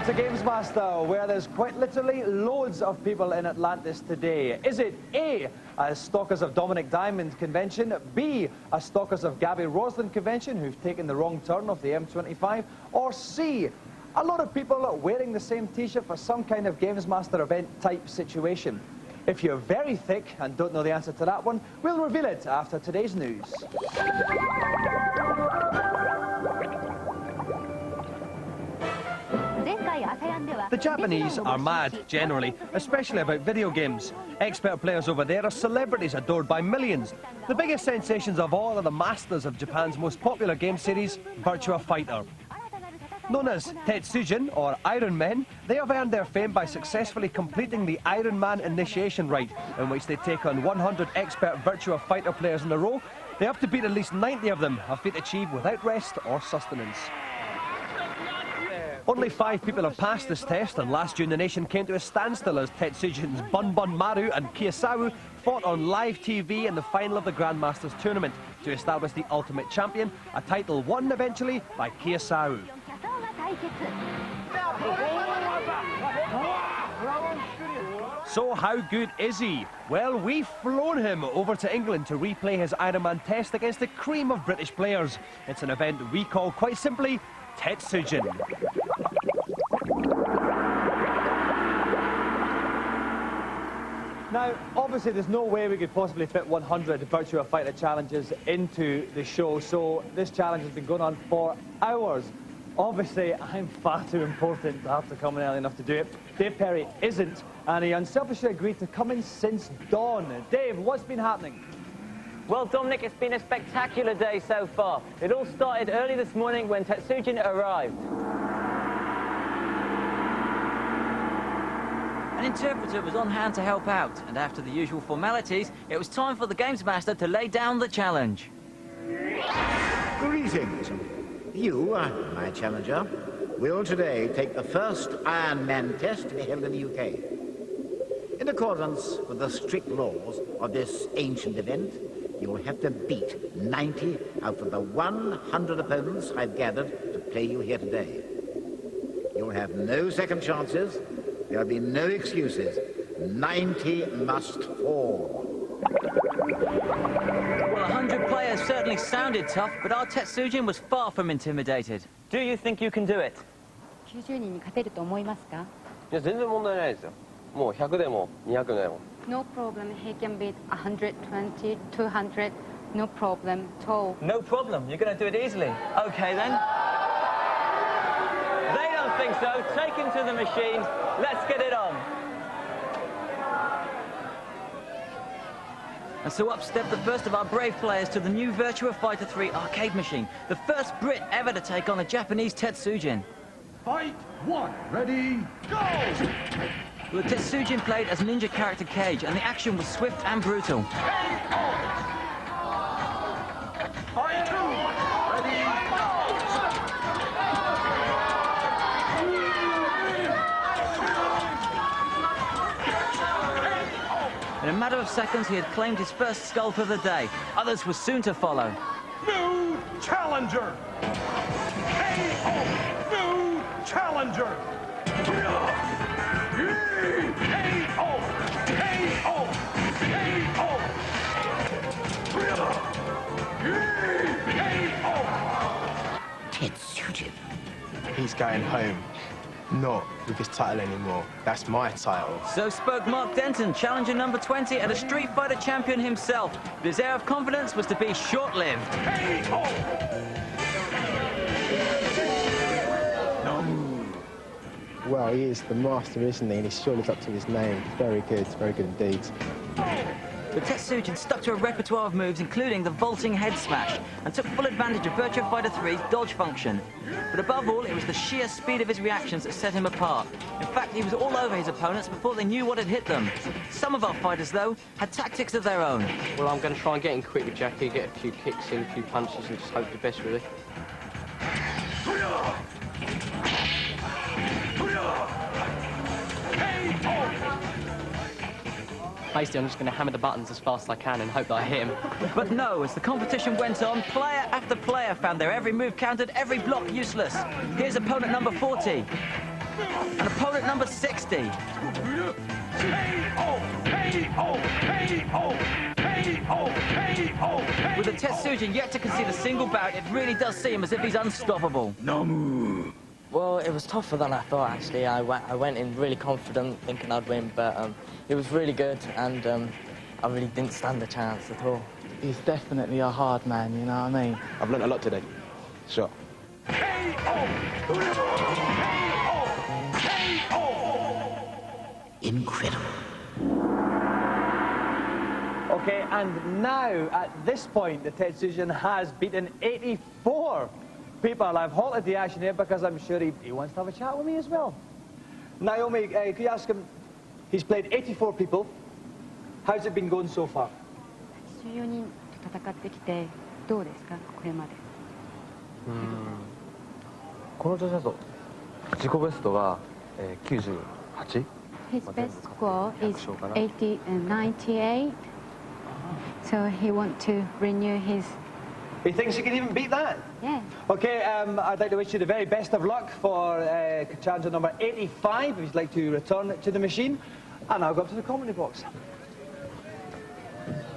to GamesMaster, where there's quite literally loads of people in Atlantis today. Is it A, a Stalkers of Dominic Diamond convention, B, a Stalkers of Gabby Roslin convention who've taken the wrong turn off the M25, or C, a lot of people wearing the same t-shirt for some kind of GamesMaster event type situation? If you're very thick and don't know the answer to that one, we'll reveal it after today's news. The Japanese are mad, generally, especially about video games. Expert players over there are celebrities adored by millions. The biggest sensations of all are the masters of Japan's most popular game series, Virtua Fighter. Known as Tetsujin, or Iron Men, they have earned their fame by successfully completing the Iron Man initiation rite, in which they take on 100 expert Virtua Fighter players in a row. They have to beat at least 90 of them, a feat achieved without rest or sustenance. Only 5 people have passed this test, and last June the nation came to a standstill as Tetsujin's Bun Bun Maru and Sawou fought on live TV in the final of the Grandmasters tournament to establish the ultimate champion, a title won eventually by Sawou. So how good is he? Well, we've flown him over to England to replay his Iron Man test against the cream of British players. It's an event we call quite simply Tetsujin. Now, obviously there's no way we could possibly fit 100 Virtua Fighter challenges into the show, so this challenge has been going on for hours. Obviously, I'm far too important to have to come in early enough to do it. Dave Perry isn't, and he unselfishly agreed to come in since dawn. Dave, what's been happening? Well, Dominic, it's been a spectacular day so far. It all started early this morning when Tetsujin arrived. An interpreter was on hand to help out, and after the usual formalities, it was time for the GamesMaster to lay down the challenge. Greetings. You, my challenger, will today take the first Iron Man test to be held in the UK. In accordance with the strict laws of this ancient event, you will have to beat 90 out of the 100 opponents I've gathered to play you here today. You'll have no second chances. There'll be no excuses. 90 must fall. Well, 100 players certainly sounded tough, but our Tetsujin was far from intimidated. Do you think you can do it? 90人に勝てると思いますか? いや全然問題ないですよ。もう100でも200でも。 No problem. He can beat 120, 200. No problem at all. No problem. You're going to do it easily. Okay, then. They don't think so. Take him to the machine. Let's get it on. And so up stepped the first of our brave players to the new Virtua Fighter 3 arcade machine, the first Brit ever to take on a Japanese Tetsujin. Fight 1. Ready, go! The Tetsujin played as ninja character Cage, and the action was swift and brutal. Fight 2. Ready, In a matter of seconds, he had claimed his first skull for the day. Others were soon to follow. New challenger! New challenger! Tetsujin. He's going home. Not with his title anymore. That's my title. So spoke Mark Denton, challenger number 20 and a Street Fighter champion himself. But his air of confidence was to be short-lived. Well, he is the master, isn't he? And he sure lives up to his name. Very good indeed. The Tetsujin stuck to a repertoire of moves, including the vaulting head smash, and took full advantage of Virtua Fighter 3's dodge function. But above all, it was the sheer speed of his reactions that set him apart. In fact, he was all over his opponents before they knew what had hit them. Some of our fighters, though, had tactics of their own. Well, I'm going to try and get in quick with Jackie, get a few kicks in, a few punches, and just hope for the best, really. Basically, I'm just going to hammer the buttons as fast as I can and hope that I hit him. But no, as the competition went on, player after player found their every move counted, every block useless. Here's opponent number 40. And opponent number 60. With the Tetsujin yet to concede a single bout, it really does seem as if he's unstoppable. Well, it was tougher than I thought, actually. I went in really confident, thinking I'd win, but it was really good, and I really didn't stand a chance at all. He's definitely a hard man, you know what I mean? I've learnt a lot today. Sure. Incredible. Okay, and now, at this point, the Tetsujin has beaten 84 people. I've halted the action here because I'm sure he wants to have a chat with me as well. Naomi, could you ask him, he's played 84 people. How's it been going so far? 14人と戦ってきてどうですかこれまで。この調子だと自己ベストが98。 His best score is 98, so he wants to renew his. He thinks he can even beat that? Yeah. Okay, I'd like to wish you the very best of luck for challenger number 85, if you'd like to return to the machine. And I'll go up to the commentary box.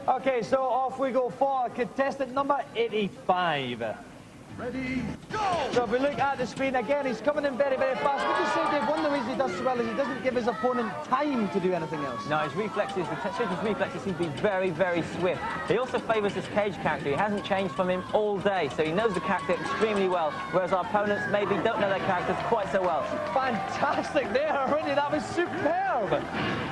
Okay, so off we go for contestant number 85. Ready, go! So if we look at the screen again, he's coming in very, very fast. Would you say, Dave, one of the reasons he does so well is he doesn't give his opponent time to do anything else? No, his reflexes, the Tetsujin's reflexes seem to be very, very swift. He also favours this cage character. He hasn't changed from him all day, so he knows the character extremely well, whereas our opponents maybe don't know their characters quite so well. Fantastic there already, that was superb.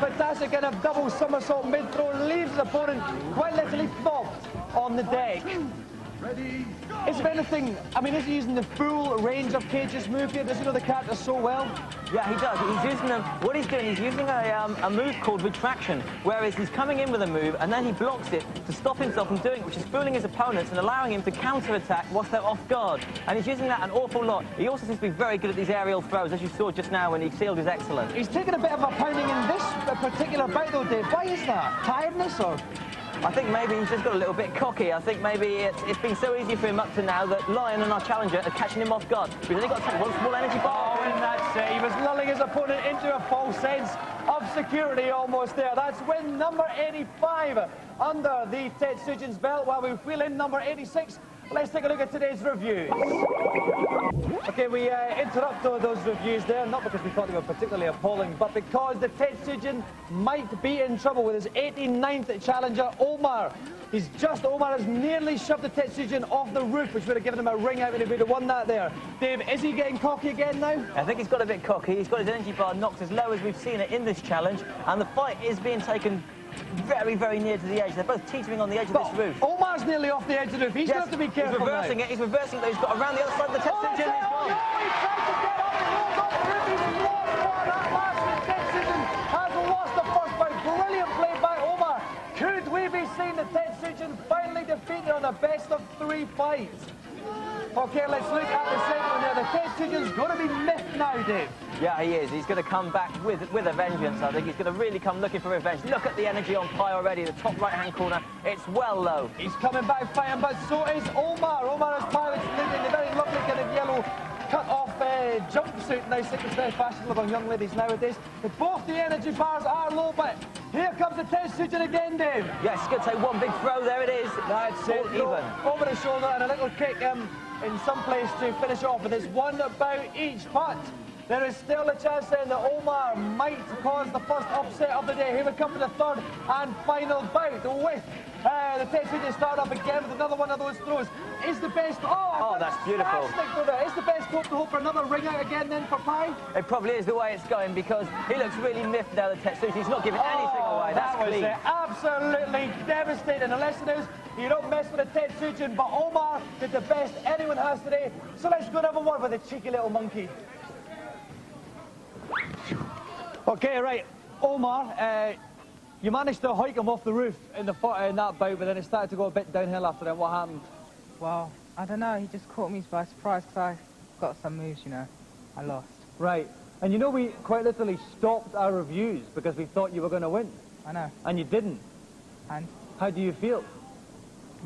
Fantastic, and a double somersault mid-throw leaves his opponent quite literally flopped on the deck. Ready, go! Is there anything, I mean, is he using the full range of Cage's move here? Does he know the character so well? Yeah, he does. He's using them. What he's doing, he's using a move called retraction, whereas he's coming in with a move and then he blocks it to stop himself from doing it, which is fooling his opponents and allowing him to counter-attack whilst they're off guard. And he's using that an awful lot. He also seems to be very good at these aerial throws, as you saw just now when he sealed his excellent. He's taken a bit of a pounding in this particular bout though, Dave. Why is that? Tiredness or? I think maybe he's just got a little bit cocky. I think maybe it's been so easy for him up to now that Lion and our challenger are catching him off guard. We've only got to take one small energy bar. Oh, and that's it. He was lulling his opponent into a false sense of security almost there. That's win number 85 under the Tetsujin's belt while we wheel in number 86. Let's take a look at today's reviews. Okay, we interrupt those reviews there, not because we thought they were particularly appalling, but because the Tetsujin might be in trouble with his 89th challenger, Omar. Omar has nearly shoved the Tetsujin off the roof, which would have given him a ring out and he would have won that there. Dave, is he getting cocky again now? I think he's got a bit cocky. He's got his energy bar knocked as low as we've seen it in this challenge, and the fight is being taken very, very near to the edge. They're both teetering on the edge of this roof. Omar's nearly off the edge of the roof. He's going to have to be careful. He's reversing it. He's reversing it. He's got around the other side of the Tetsujin. Oh, no, he tried to get up. He rolled off the roof. He's lost one. That last Tetsujin has lost the first fight. Brilliant play by Omar. Could we be seeing the Tetsujin finally defeated on the best of 3 fights? Okay, let's look at the second one there. The Tetsujin's going to be miffed now, Dave. Yeah, he is. He's going to come back with a vengeance, I think. He's going to really come looking for revenge. Look at the energy on Pi already, the top right-hand corner. It's well low. He's coming back fighting, but so is Omar. Omar is pilots in the very lovely kind of yellow cut-off jumpsuit. Now, it's very fashionable on young ladies nowadays. But both the energy bars are low, but here comes the Tetsujin again, Dave. Yes, he's going to take one big throw. There it is. That's it. Even. Over the shoulder and a little kick in some place to finish off. And it's one bout each, but there is still a chance then that Omar might cause the first upset of the day. Here we come for the third and final bout with the Tetsujin start up again with another one of those throws. Is the best... Oh, that's beautiful. Is the best hope to hope for another ring out again then for Pi? It probably is the way it's going because he looks really miffed now, the Tetsujin. He's not giving anything away. That's clean. Absolutely devastating. The lesson is you don't mess with the Tetsujin, but Omar did the best anyone has today. So let's go and have a word with the cheeky little monkey. Okay, right. Omar, you managed to hike him off the roof in that bout, but then it started to go a bit downhill after that. What happened? Well, I don't know. He just caught me by surprise because I got some moves, you know. I lost. Right. And you know, we quite literally stopped our reviews because we thought you were going to win. I know. And you didn't. And? How do you feel?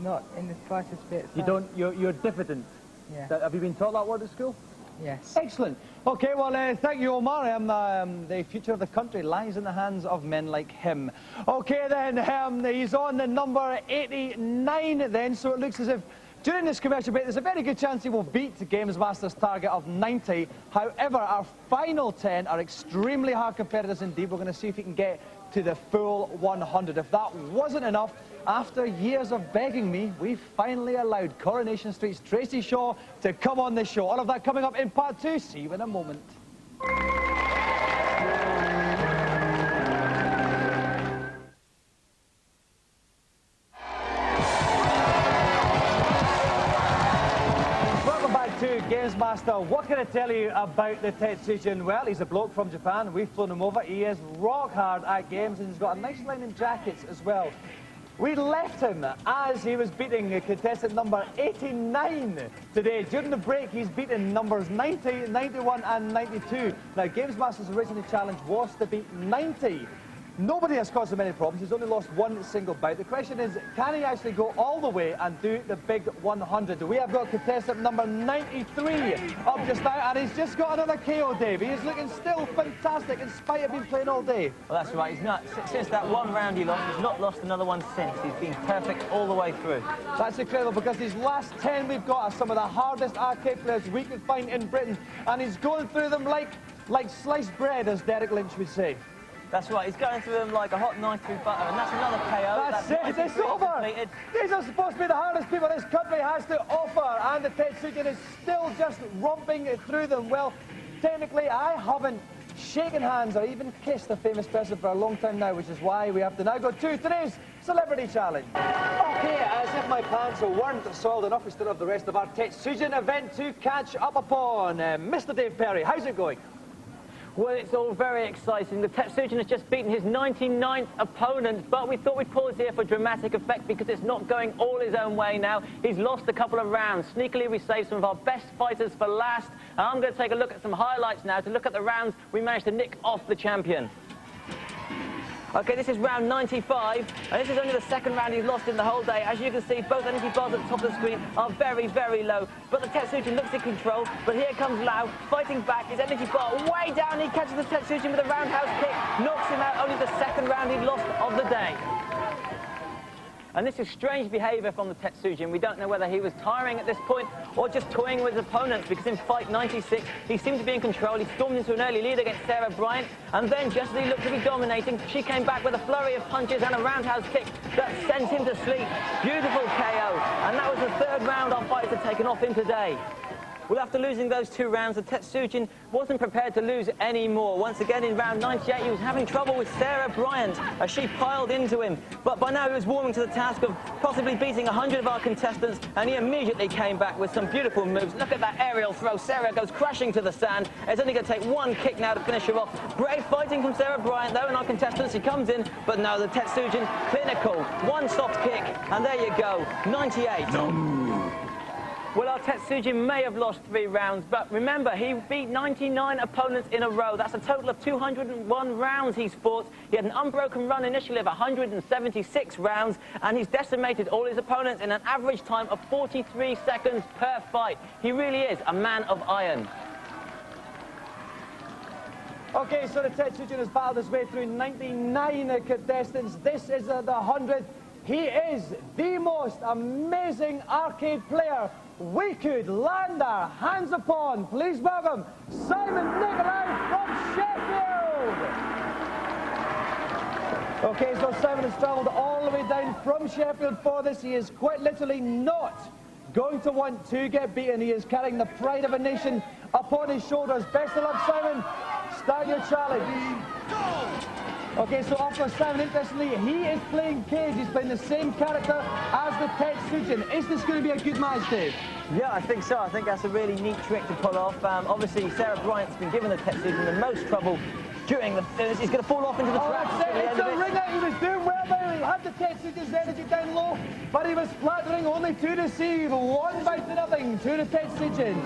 Not in the slightest bit. You don't, you're diffident. Yeah. Have you been taught that word at school? Yes. Excellent. Okay, well, thank you, Omar. The future of the country lies in the hands of men like him. Okay, then, he's on the number 89 then, so it looks as if during this commercial break, there's a very good chance he will beat GamesMaster's target of 90. However, our final 10 are extremely hard competitors indeed. We're going to see if he can get to the full 100. If that wasn't enough, after years of begging me, we finally allowed Coronation Street's Tracy Shaw to come on the show. All of that coming up in part 2. See you in a moment. To GamesMaster. What can I tell you about the Tetsujin? Well, he's a bloke from Japan. We've flown him over. He is rock hard at games, and he's got a nice line in jackets as well. We left him as he was beating contestant number 89 today. During the break, he's beaten numbers 90, 91 and 92. Now, GamesMaster's original challenge was to beat 90. Nobody has caused him any problems. He's only lost one single bout. The question is, can he actually go all the way and do the big 100? We have got contestant number 93 up just now, and he's just got another KO, Dave. He is looking still fantastic in spite of being playing all day. Well, that's right. He's not, since that one round he lost, he's not lost another one since. He's been perfect all the way through. That's incredible, because these last 10 we've got are some of the hardest arcade players we could find in Britain, and he's going through them like sliced bread, as Derek Lynch would say. That's right, he's going through them like a hot knife through butter, and that's another KO. That's it, it's over! Completed. These are supposed to be the hardest people this country has to offer, and the Tetsujin is still just romping through them. Well, technically, I haven't shaken hands or even kissed a famous person for a long time now, which is why we have to now go to today's Celebrity Challenge. Okay, as if my pants weren't soiled enough, we still have the rest of our Tetsujin event to catch up upon. Mr. Dave Perry, how's it going? Well, it's all very exciting. The Tetsujin has just beaten his 99th opponent, but we thought we'd pause here for dramatic effect because it's not going all his own way now. He's lost a couple of rounds. Sneakily, we saved some of our best fighters for last. And I'm going to take a look at some highlights now to look at the rounds we managed to nick off the champion. Okay, this is round 95, and this is only the second round he's lost in the whole day. As you can see, both energy bars at the top of the screen are very, very low. But the Tetsujin looks in control, but here comes Lau, fighting back. His energy bar way down. He catches the Tetsujin with a roundhouse kick, knocks him out. Only the second round he'd lost of the day. And this is strange behaviour from the Tetsujin. We don't know whether he was tiring at this point or just toying with his opponents, because in fight 96, he seemed to be in control. He stormed into an early lead against Sarah Bryant, and then just as he looked to be dominating, she came back with a flurry of punches and a roundhouse kick that sent him to sleep. Beautiful KO. And that was the third round our fighters had taken off him today. Well, after losing those two rounds, the Tetsujin wasn't prepared to lose any more. Once again, in round 98, he was having trouble with Sarah Bryant as she piled into him. But by now, he was warming to the task of possibly beating 100 of our contestants, and he immediately came back with some beautiful moves. Look at that aerial throw. Sarah goes crashing to the sand. It's only going to take one kick now to finish her off. Brave fighting from Sarah Bryant, though, and our contestants. She comes in, but no, the Tetsujin, clinical. One soft kick, and there you go, 98. Well, our Tetsujin may have lost 3 rounds, but remember, he beat 99 opponents in a row. That's a total of 201 rounds he's fought. He had an unbroken run initially of 176 rounds, and he's decimated all his opponents in an average time of 43 seconds per fight. He really is a man of iron. Okay, so the Tetsujin has battled his way through 99 contestants. This is the 100th. He is the most amazing arcade player we could land our hands upon. Please welcome Simon Nicolai from Sheffield. Okay, so Simon has travelled all the way down from Sheffield for this. He is quite literally not going to want to get beaten. He is carrying the pride of a nation upon his shoulders. Best of luck, Simon. Start your challenge. Okay, so after Simon, interestingly, he is playing Cage. He's playing the same character as the Tetsujin. Is this going to be a good match, Dave? Yeah, I think so. I think that's a really neat trick to pull off. Obviously, Sarah Bryant's been giving the Tetsujin the most trouble during the... He's going to fall off into the trap. That's it. It's a ringer. He was doing well there. He had the Tetsujin's energy down low, but he was flattering only to receive. 1-0 to the Tetsujin.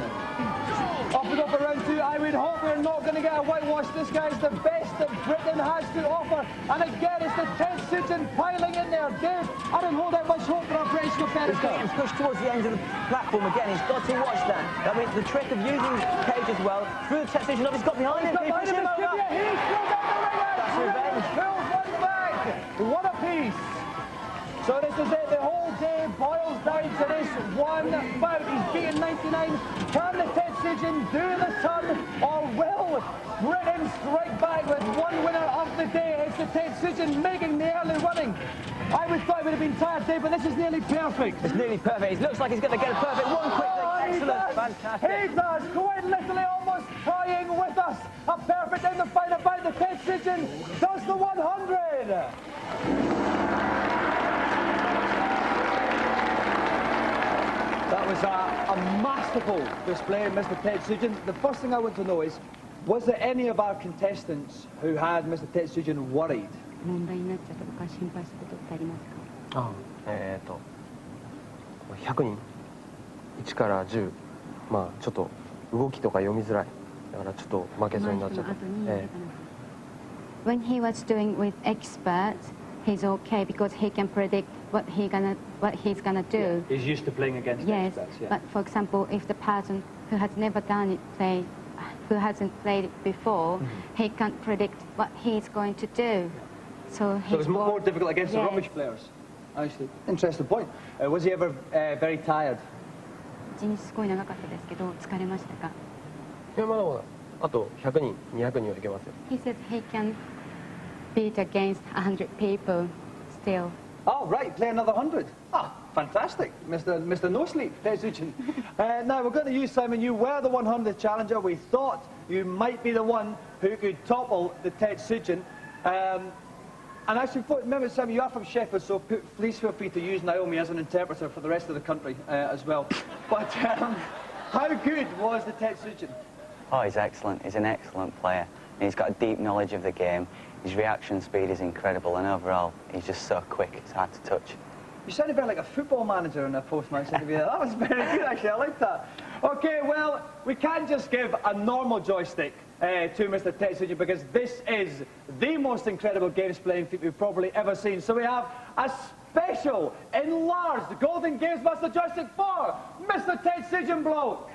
Off we go for round two. I would hope we're not going to get a whitewash. This guy's the best that Britain has to offer. And again, it's the Tetsujin piling in there. Dave, I don't hold out much hope for our British competitor. He's getting pushed towards the end of the platform again. He's got to watch that. I mean, the trick of using Cage as well. Through the Tetsujin, he's got behind him. He's still down the ring. That's revenge. Pulls one back. One apiece. So this is it. The whole day boils down to this one bout. He's beaten 99. Can the Tetsujin do the turn, or will Britain strike back with one winner of the day? It's the Tetsujin making the early running. I would thought it would have been tired, Dave, but this is nearly perfect. It's nearly perfect. It looks like he's going to get a perfect one quick thing. Excellent. Fantastic. He does. Quite literally almost tying with us. A perfect in the final bout. The Tetsujin does the 100. That was a masterful display, Mr. Tetsujin. The first thing I want to know is, was there any of our contestants who had Mr. Tetsujin worried? 問題になっちゃったとか心配したことってありますか？ 100人1から10、まあちょっと動きとか読みづらいだからちょっと負けそうになっちゃった。When he was doing with experts, he's okay because he can predict what he's gonna do. He's used to playing against experts. Yes, but for example, if the person who has never done it who hasn't played it before, he can't predict what he's going to do. So it's more difficult against the rubbish players. Actually, interesting point. Was he ever very tired? 一日すごい長かったですけど疲れましたか？いやまだまだあと100人200人はいけますよ。 He says he can beat against 100 people still. Oh, right, play another 100. Ah, fantastic, Mr. No Sleep, Tetsujin. Now, we're going to use, Simon, you were the 100 challenger. We thought you might be the one who could topple the Tetsujin. And actually, remember, Simon, you are from Sheffield, so please feel free to use Naomi as an interpreter for the rest of the country as well. But how good was the Tetsujin? Oh, he's excellent. He's an excellent player. And he's got a deep knowledge of the game. His reaction speed is incredible, and overall, he's just so quick, it's hard to touch. You sounded very like a football manager in a post-match interview. That was very good, actually. I like that. OK, well, we can't just give a normal joystick to Mr. Tetsujin because this is the most incredible games playing feat we've probably ever seen. So we have a special, enlarged Golden GamesMaster joystick for Mr. Tetsujin Bloke.